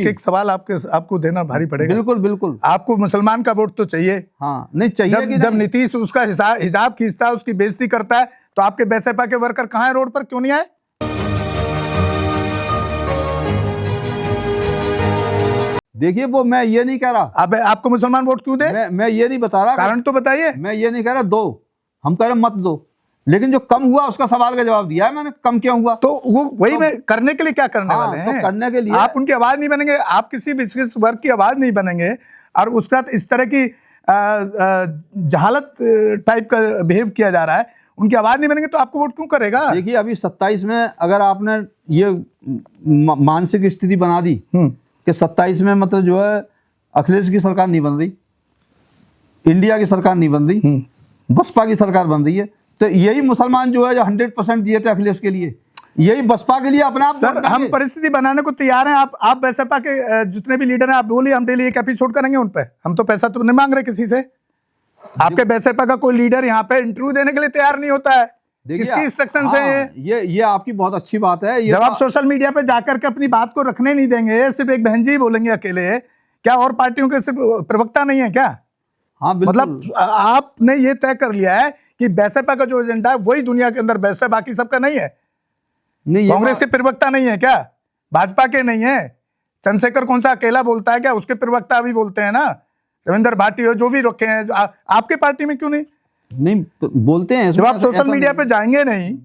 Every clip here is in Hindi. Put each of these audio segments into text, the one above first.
एक सवाल आपको देना भारी पड़ेगा। बिल्कुल बिल्कुल। आपको मुसलमान का वोट तो चाहिए। हाँ नहीं चाहिए। जब नीतीश उसका हिजाब खींचता है, उसकी बेइज्जती करता है, तो आपके बैसपा के वर्कर कहाँ है? रोड पर क्यों नहीं आए? देखिए वो मैं ये नहीं कह रहा अब आपको मुसलमान वोट क्यों दे? मैं ये नहीं बता रहा, कारण तो बताइए। मैं ये नहीं कह रहा दो, हम कह रहे मत दो, लेकिन जो कम हुआ उसका सवाल का जवाब दिया है मैंने। कम क्यों हुआ? तो वो वही मैं करने के लिए क्या करने वाले हैं? तो करने के लिए आप उनकी आवाज नहीं बनेंगे, आप किसी विशेष वर्ग की आवाज नहीं बनेंगे, और उसका इस तरह की जहालत टाइप का बिहेव किया जा रहा है, उनकी आवाज नहीं बनेंगे तो आपको वोट क्यों करेगा? देखिए अभी 27 में अगर आपने ये मानसिक स्थिति बना दी कि 27 में मतलब जो है अखिलेश की सरकार नहीं बन रही, इंडिया की सरकार नहीं बन रही, बसपा की सरकार बन रही है, तो यही मुसलमान जो है जो 100% दिए थे अखिलेश के लिए, यही बसपा के लिए अपना आप सर हम परिस्थिति बनाने को तैयार हैं। आप बसपा के जितने भी लीडर हैं, आप बोलिए, हम डेली एक एपिसोड करेंगे उन पे। हम तो पैसा तो नहीं मांग रहे किसी से। आपके बसपा का कोई लीडर यहाँ पे इंटरव्यू देने के लिए तैयार नहीं होता है। किसकी इंस्ट्रक्शन से? ये आपकी बहुत अच्छी बात है। जब आप सोशल मीडिया पे जाकर के अपनी बात को रखने नहीं देंगे, सिर्फ एक बहन जी बोलेंगे अकेले, क्या और पार्टियों के सिर्फ प्रवक्ता नहीं है क्या? हाँ मतलब आपने ये तय कर लिया है कि बसपा का जो एजेंडा है वही दुनिया के अंदर बेस्ट है, बाकी सबका नहीं है। कांग्रेस के प्रवक्ता नहीं है क्या? भाजपा के नहीं है? चंद्रशेखर कौन सा अकेला बोलता है क्या? उसके प्रवक्ता भी बोलते हैं ना, रविंदर भाटी हो, जो भी रखे हैं। आपके पार्टी में क्यों नहीं तो बोलते हैं? जब आप सोशल मीडिया पे जाएंगे नहीं,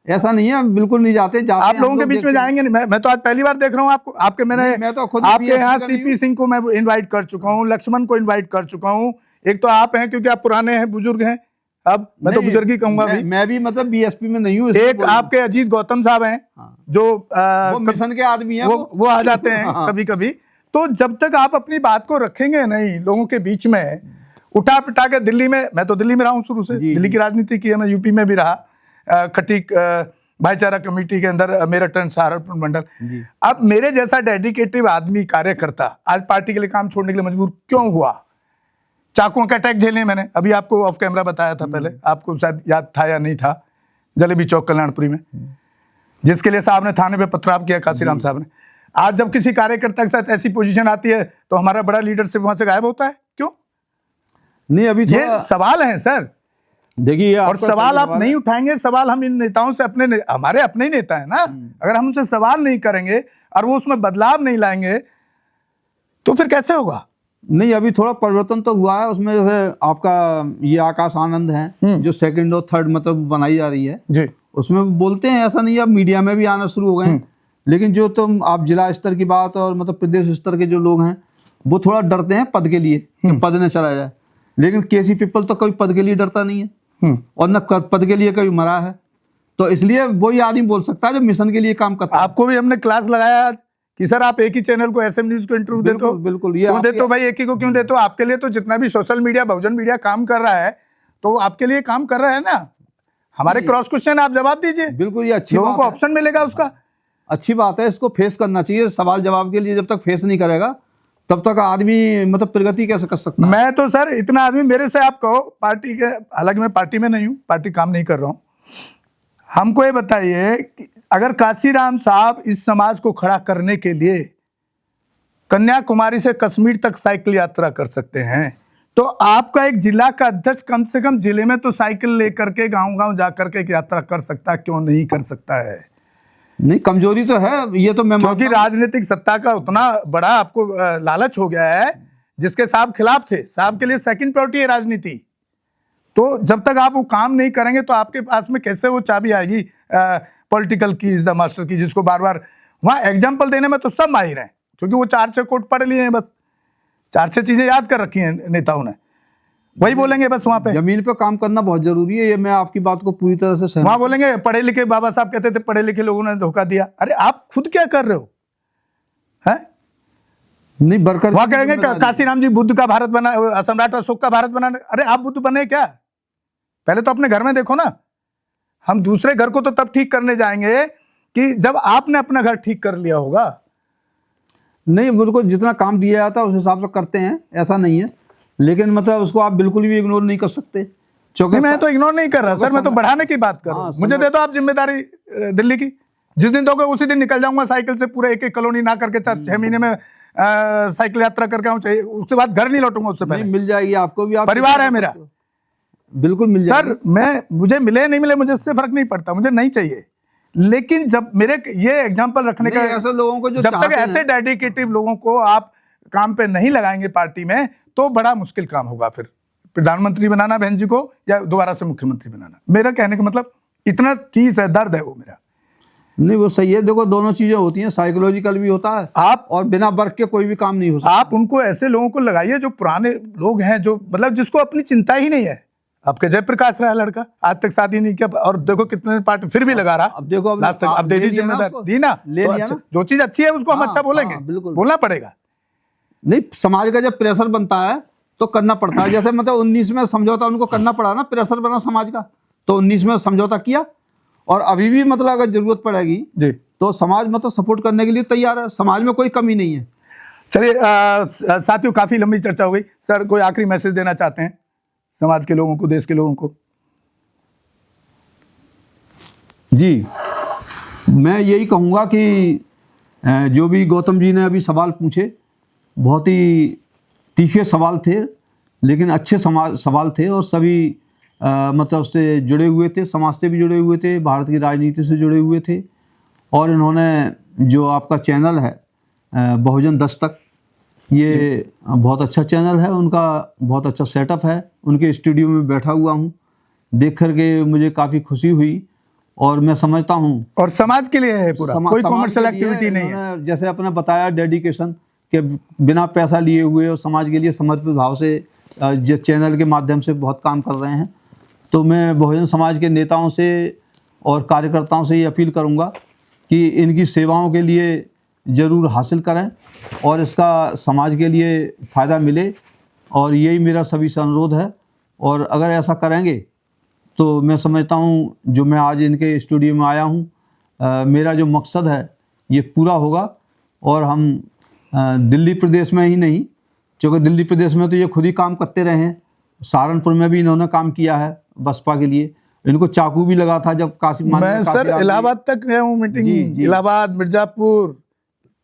ऐसा नहीं है, बिल्कुल नहीं जाते आप लोगों के बीच में जाएंगे नहीं। मैं तो आज पहली बार देख रहा हूँ आपको। मैं तो खुद आपके यहाँ सीपी सिंह को मैं इनवाइट कर चुका हूँ, लक्ष्मण को इनवाइट कर चुका हूँ। एक तो आप हैं क्योंकि आप पुराने हैं, बुजुर्ग हैं। अब मैं तो बुजुर्ग ही कहूंगा। मैं भी मतलब बीएसपी में नहीं हूँ। एक आपके अजीत गौतम साहब हैं जो वो मिशन के आदमी हैं, वो आ जाते हैं कभी कभी। तो जब तक आप अपनी बात को रखेंगे नहीं लोगों के बीच में, उठा पिटा के दिल्ली में, मैं तो दिल्ली में रहा हूँ शुरू से, दिल्ली की राजनीति की है, मैं यूपी में भी रहा, खटीक भाईचारा कमेटी के अंदर मेरठ एंड सहारनपुर मंडल। अब मेरे जैसा डेडिकेटिव आदमी, कार्यकर्ता आज पार्टी के लिए काम छोड़ने के लिए मजबूर क्यों हुआ? चाकुओं का अटैक झेले मैंने, अभी आपको ऑफ कैमरा बताया था पहले, आपको शायद याद था या नहीं था, जलेबी चौक कल्याणपुरी में, जिसके लिए साहब ने थाने पे पथराव किया, काशीराम साहब ने। आज जब किसी कार्यकर्ता के साथ ऐसी पोजीशन आती है तो हमारा बड़ा लीडरशिप वहां से गायब होता है, क्यों? नहीं अभी ये सवाल है सर। देखिए और सवाल आप नहीं उठाएंगे, सवाल हम इन नेताओं से, हमारे अपने ही नेता है ना, अगर हम उनसे सवाल नहीं करेंगे और वो उसमें बदलाव नहीं लाएंगे तो फिर कैसे होगा? नहीं अभी थोड़ा परिवर्तन तो हुआ है उसमें। जैसे आपका ये आकाश आनंद है जो सेकंड और थर्ड मतलब बनाई जा रही है जी, उसमें बोलते हैं, ऐसा नहीं है, अब मीडिया में भी आना शुरू हो गए हैं। लेकिन जो तुम आप जिला स्तर की बात और मतलब प्रदेश स्तर के जो लोग हैं वो थोड़ा डरते हैं पद के लिए कि पद न चला जाए। लेकिन केसी पिप्पल तो कभी पद के लिए डरता नहीं है और न पद के लिए कभी मरा है, तो इसलिए वही आदमी बोल सकता है जो मिशन के लिए काम करता है। आपको भी हमने क्लास लगाया आज कि सर आप एक ही चैनल को, एसएम न्यूज को इंटरव्यू देते हो। बिल्कुल क्यों देते हो भाई? एक ही को क्यों देते हो? आपके लिए तो जितना भी सोशल मीडिया, बहुजन मीडिया काम कर रहा है तो आपके लिए काम कर रहा है ना। हमारे क्रॉस क्वेश्चन आप जवाब दीजिए। बिल्कुल, ये अच्छी लोगों को ऑप्शन मिलेगा उसका। अच्छी बात है, इसको फेस करना चाहिए। सवाल जवाब के लिए जब तक फेस नहीं करेगा तब तक आदमी मतलब प्रगति कैसे कर सकता है? मैं तो सर इतना आदमी, मेरे से आप कहो पार्टी के, हालांकि मैं पार्टी में नहीं हूँ, पार्टी काम नहीं कर रहा हूँ, हमको ये बताइए कि अगर काशीराम साहब इस समाज को खड़ा करने के लिए कन्याकुमारी से कश्मीर तक साइकिल यात्रा कर सकते हैं, तो आपका एक जिला का अध्यक्ष कम से कम जिले में तो साइकिल लेकर के गांव-गांव जाकर के यात्रा कर सकता है, क्यों नहीं कर सकता है? नहीं, कमजोरी तो है ये तो मैं, क्योंकि राजनीतिक सत्ता का उतना बड़ा आपको लालच हो गया है, जिसके साहब खिलाफ थे, साहब के लिए सेकंड प्रायोरिटी है राजनीति। तो जब तक आप वो काम नहीं करेंगे तो आपके पास में कैसे वो चाबी आएगी पॉलिटिकल की इज द मास्टर की, जिसको बार बार वहां एग्जाम्पल देने में तो सब माहिर हैं, क्योंकि वो 4-6 कोट पढ़ लिए हैं, बस 4-6 चीजें याद कर रखी हैं नेताओं ने, वही बोलेंगे बस। वहां पे जमीन पे काम करना बहुत जरूरी है, ये मैं आपकी बात को पूरी तरह से सहमत। वहां बोलेंगे पढ़े लिखे, बाबा साहब कहते थे पढ़े लिखे लोगों ने धोखा दिया। अरे आप खुद क्या कर रहे हो? हैं? नहीं बरकर वहां कहेंगे काशीराम जी बुद्ध का भारत बना, सम्राट अशोक का भारत बना। अरे आप बुद्ध बने क्या? पहले तो अपने घर में देखो ना। हम दूसरे घर को तो तब ठीक करने जाएंगे कि जब आपने अपना घर ठीक कर लिया होगा। नहीं, उनको जितना काम दिया जाता है उस हिसाब से करते हैं, ऐसा नहीं है, लेकिन मतलब उसको आप बिल्कुल भी इग्नोर नहीं कर सकते। नहीं, मैं तो इग्नोर नहीं कर रहा सर, मैं तो बढ़ाने की बात कर रहा हूँ। मुझे दे दो आप जिम्मेदारी दिल्ली की, जिस दिन दोगे उसी दिन निकल जाऊंगा साइकिल से, पूरे एक कॉलोनी ना करके 6 महीने में साइकिल यात्रा करके आऊं, चाहिए उसके बाद घर नहीं लौटूंगा उससे पहले। मिल जाएगी आपको भी, आप परिवार है मेरा, बिल्कुल मिल जाएगी सर। मुझे मिले नहीं मिले मुझे इससे फर्क नहीं पड़ता, मुझे नहीं चाहिए। लेकिन जब मेरे ये एग्जांपल रखने का, ऐसे लोगों को जो जब तक ऐसे डेडिकेटिव लोगों को आप काम पे नहीं लगाएंगे पार्टी में, तो बड़ा मुश्किल काम होगा फिर प्रधानमंत्री बनाना बहन जी को, या दोबारा से मुख्यमंत्री बनाना। मेरा कहने का मतलब इतना चीज है, दर्द है वो मेरा। नहीं वो सही है, देखो दोनों चीजें होती हैं, साइकोलॉजिकल भी होता है आप और बिना वर्क के कोई भी काम नहीं हो सकता। आप उनको ऐसे लोगों को लगाइए जो पुराने लोग हैं, जो मतलब जिसको अपनी चिंता ही नहीं है। आपके जयप्रकाश रहा लड़का, आज तक शादी नहीं किया, और देखो कितने पार्टी फिर भी लगा रहा। अब देखो लास्ट तक अब दे दी जिम्मेदारी, दी ना, ले लिया ना। जो चीज अच्छी है उसको हम अच्छा बोलेंगे, बिल्कुल बोलना पड़ेगा। नहीं, समाज का जब प्रेशर बनता है तो करना पड़ता है। जैसे मतलब 19 में समझौता उनको करना पड़ा ना, प्रेशर बना समाज का, तो 19 में समझौता किया, और अभी भी मतलब अगर जरूरत पड़ेगी जी तो समाज मतलब सपोर्ट करने के लिए तैयार है, समाज में कोई कमी नहीं है। चलिए साथियों, काफी लंबी चर्चा हो गई। सर कोई आखिरी मैसेज देना चाहते हैं समाज के लोगों को, देश के लोगों को? जी, मैं यही कहूँगा कि जो भी गौतम जी ने अभी सवाल पूछे, बहुत ही तीखे सवाल थे, लेकिन अच्छे सवाल थे, और सभी मतलब उससे जुड़े हुए थे, समाज से भी जुड़े हुए थे, भारत की राजनीति से जुड़े हुए थे। और इन्होंने जो आपका चैनल है बहुजन दस्तक, ये बहुत अच्छा चैनल है, उनका बहुत अच्छा सेटअप है। उनके स्टूडियो में बैठा हुआ हूँ, देख करके मुझे काफ़ी खुशी हुई, और मैं समझता हूँ और समाज के लिए है पूरा, कोई कमर्शियल एक्टिविटी नहीं है। जैसे आपने बताया डेडिकेशन के बिना पैसा लिए हुए और समाज के लिए समर्पित भाव से जिस चैनल के माध्यम से बहुत काम कर रहे हैं। तो मैं बहुजन समाज के नेताओं से और कार्यकर्ताओं से ये अपील करूँगा कि इनकी सेवाओं के लिए ज़रूर हासिल करें, और इसका समाज के लिए फ़ायदा मिले, और यही मेरा सभी से अनुरोध है। और अगर ऐसा करेंगे तो मैं समझता हूँ जो मैं आज इनके स्टूडियो में आया हूँ, मेरा जो मकसद है ये पूरा होगा। और हम दिल्ली प्रदेश में ही नहीं, क्योंकि दिल्ली प्रदेश में तो ये खुद ही काम करते रहे हैं, सहारनपुर में भी इन्होंने काम किया है बसपा के लिए, इनको चाकू भी लगा था जब मैं सर इलाहाबाद तक गया हूँ मीटिंग, इलाहाबाद, मिर्जापुर,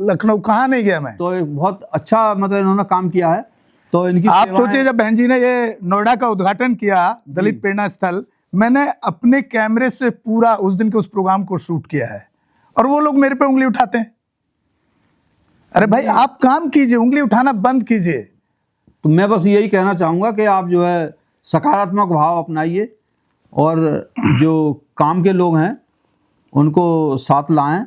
लखनऊ, कहाँ नहीं गया मैं। तो एक बहुत अच्छा मतलब इन्होंने काम किया है। तो इनकी आप सोचिए, जब बहन जी ने ये नोएडा का उद्घाटन किया, दलित प्रेरणा स्थल, मैंने अपने कैमरे से पूरा उस दिन के उस प्रोग्राम को शूट किया है, और वो लोग मेरे पे उंगली उठाते हैं। अरे भाई आप काम कीजिए, उंगली उठाना बंद कीजिए। तो मैं बस यही कहना चाहूँगा कि आप जो है सकारात्मक भाव अपनाइए, और जो काम के लोग हैं उनको साथ लाएं।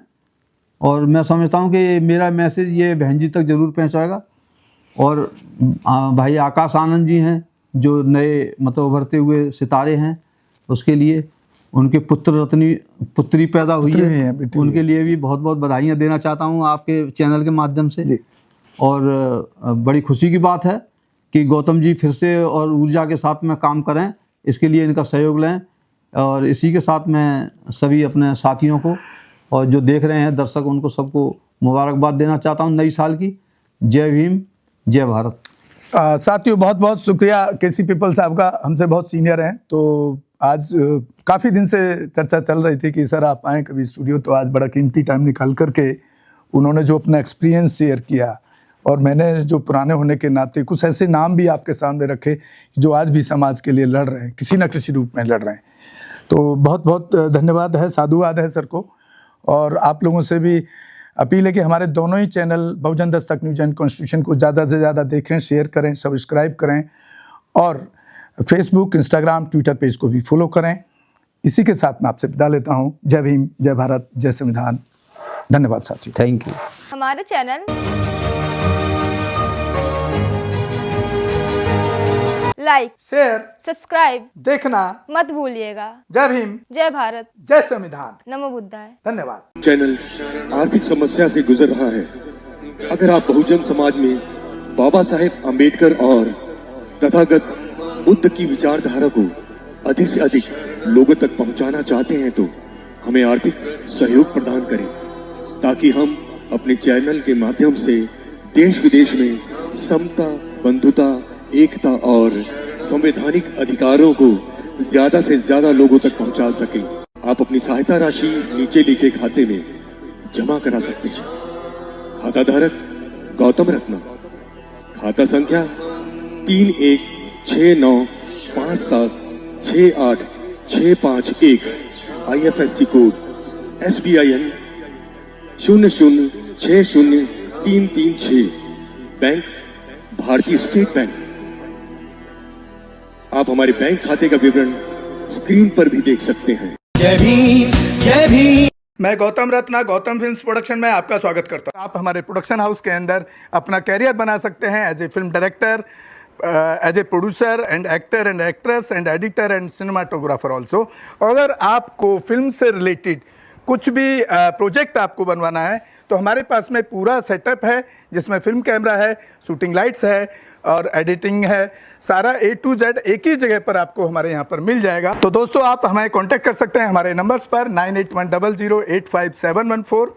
और मैं समझता हूँ कि मेरा मैसेज ये बहन जी तक ज़रूर पहुँचाएगा। और भाई आकाश आनंद जी हैं जो नए मतलब उभरते हुए सितारे हैं, उसके लिए उनके पुत्री पैदा हुई है, उनके लिए भी बहुत बहुत बधाइयाँ देना चाहता हूँ आपके चैनल के माध्यम से। और बड़ी खुशी की बात है कि गौतम जी फिर से और ऊर्जा के साथ में काम करें, इसके लिए इनका सहयोग लें। और इसी के साथ मैं सभी अपने साथियों को और जो देख रहे हैं दर्शक, उनको सबको मुबारकबाद देना चाहता हूँ नई साल की। जय भीम, जय भारत। साथियों बहुत बहुत शुक्रिया केसी पीपल साहब का, हमसे बहुत सीनियर हैं। तो आज काफ़ी दिन से चर्चा चल रही थी कि सर आप आएँ कभी स्टूडियो, तो आज बड़ा कीमती टाइम निकाल करके उन्होंने जो अपना एक्सपीरियंस शेयर किया, और मैंने जो पुराने होने के नाते कुछ ऐसे नाम भी आपके सामने रखे जो आज भी समाज के लिए लड़ रहे हैं, किसी न किसी रूप में लड़ रहे हैं। तो बहुत बहुत धन्यवाद है, साधुवाद है सर को। और आप लोगों से भी अपील है कि हमारे दोनों ही channel Bahujan Dastak news and constitution को ज़्यादा से ज़्यादा देखें, शेयर करें, सब्सक्राइब करें, और फेसबुक, इंस्टाग्राम, ट्विटर पेज को भी फॉलो करें। इसी के साथ मैं आपसे विदा लेता हूँ। जय भीम, जय भारत, जय संविधान। धन्यवाद साथियों। Thank you. हमारे चैनल लाइक, शेयर, सब्सक्राइब देखना मत भूलिएगा। जय भीम, जय भारत, जय संविधान। नमो बुद्धाय। धन्यवाद। चैनल आर्थिक समस्या से गुजर रहा है। अगर आप बहुजन समाज में बाबा साहेब आम्बेडकर और तथागत बुद्ध की विचारधारा को अधिक से अधिक लोगों तक पहुंचाना चाहते हैं तो हमें आर्थिक सहयोग प्रदान करें, ताकि हम अपने चैनल के माध्यम से देश विदेश में समता, बंधुता, एकता और संवैधानिक अधिकारों को ज्यादा से ज्यादा लोगों तक पहुंचा सकें। आप अपनी सहायता राशि नीचे लिखे खाते में जमा करा सकते हैं। खाता धारक गौतम रत्ना, खाता संख्या 3169576865 IFSC कोड SBIN 0060336, बैंक भारतीय स्टेट बैंक। आप हमारे बैंक खाते का विवरण स्क्रीन पर भी देख सकते हैं। जय भीम जय भीम। मैं गौतम रत्ना गौतम फिल्म्स प्रोडक्शन में आपका स्वागत करता हूं। आप हमारे प्रोडक्शन हाउस के अंदर अपना कैरियर बना सकते हैं as a film director, as a producer and actor and actress and editor and cinematographer also. अगर आपको फिल्म से रिलेटेड कुछ भी प्रोजेक्ट आपको बनवाना है तो हमारे पास में पूरा सेटअप है, जिसमें फिल्म कैमरा है, शूटिंग लाइट्स है और एडिटिंग है। सारा A to Z एक ही जगह पर आपको हमारे यहाँ पर मिल जाएगा। तो दोस्तों, आप हमें कांटेक्ट कर सकते हैं हमारे नंबर्स पर 9810085714।